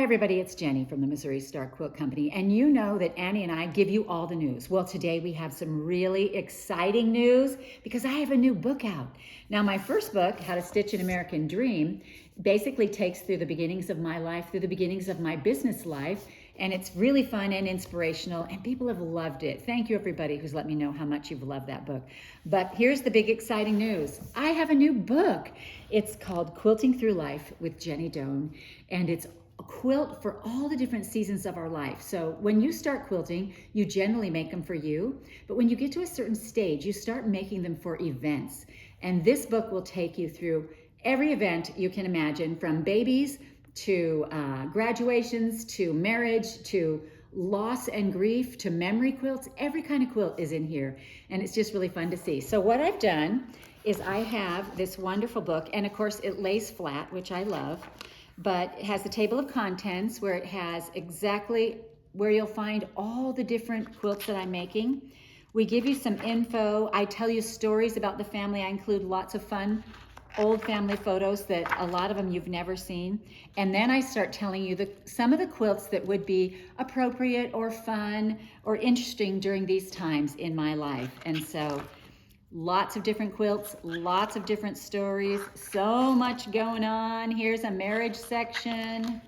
everybody, it's Jenny from the Missouri Star Quilt Company, and you know that Annie and I give you all the news. Well, today we have some really exciting news because I have a new book out. Now, my first book, How to Stitch an American Dream, basically takes through the beginnings of my life, through the beginnings of my business life, and it's really fun and inspirational, and people have loved it. Thank you, everybody who's let me know how much you've loved that book. But here's the big exciting news. I have a new book. It's called Quilting Through Life with Jenny Doan, and it's a quilt for all the different seasons of our life. So when you start quilting, you generally make them for you, but when you get to a certain stage, you start making them for events. And this book will take you through every event you can imagine, from babies to graduations, to marriage, to loss and grief, to memory quilts. Every kind of quilt is in here, and it's just really fun to see. So what I've done is I have this wonderful book, and of course it lays flat, which I love, but it has the table of contents where it has exactly where you'll find all the different quilts that I'm making. We give you some info. I tell you stories about the family. I include lots of fun old family photos that a lot of them you've never seen. And then I start telling you some of the quilts that would be appropriate or fun or interesting during these times in my life. And so lots of different quilts, lots of different stories, so much going on. Here's a marriage section.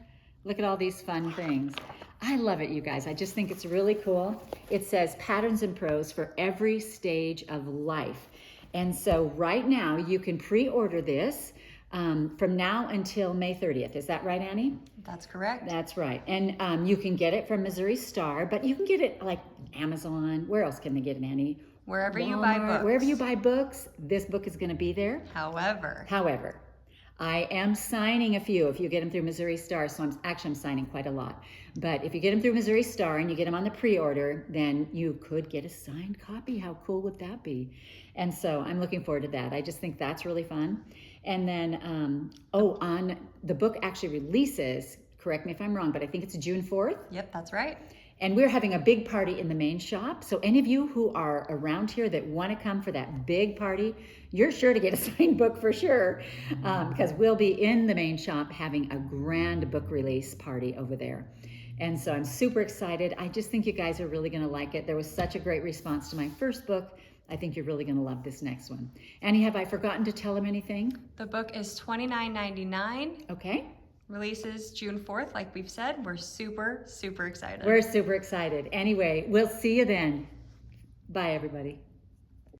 Look at all these fun things. I love it, you guys. I just think it's really cool. It says patterns and prose for every stage of life. And so right now you can pre-order this from now until May 30th. Is that right, Annie? That's correct. That's right. And you can get it from Missouri Star, but you can get it like Amazon. Where else can they get it, Annie? Wherever Walmart, you buy books. Wherever you buy books, this book is going to be there. However, I am signing a few if you get them through Missouri Star. So I'm signing quite a lot. But if you get them through Missouri Star and you get them on the pre-order, then you could get a signed copy. How cool would that be? And so I'm looking forward to that. I just think that's really fun. And then, on the book actually releases, correct me if I'm wrong, but I think it's June 4th. Yep, that's right. And we're having a big party in the main shop. So any of you who are around here that want to come for that big party, you're sure to get a signed book for sure, because we'll be in the main shop having a grand book release party over there. And so I'm super excited. I just think you guys are really going to like it. There was such a great response to my first book. I think you're really going to love this next one. Annie, have I forgotten to tell them anything? The book is $29.99. Okay. Releases June 4th, like we've said. We're super, super excited. We're super excited. Anyway, we'll see you then. Bye, everybody.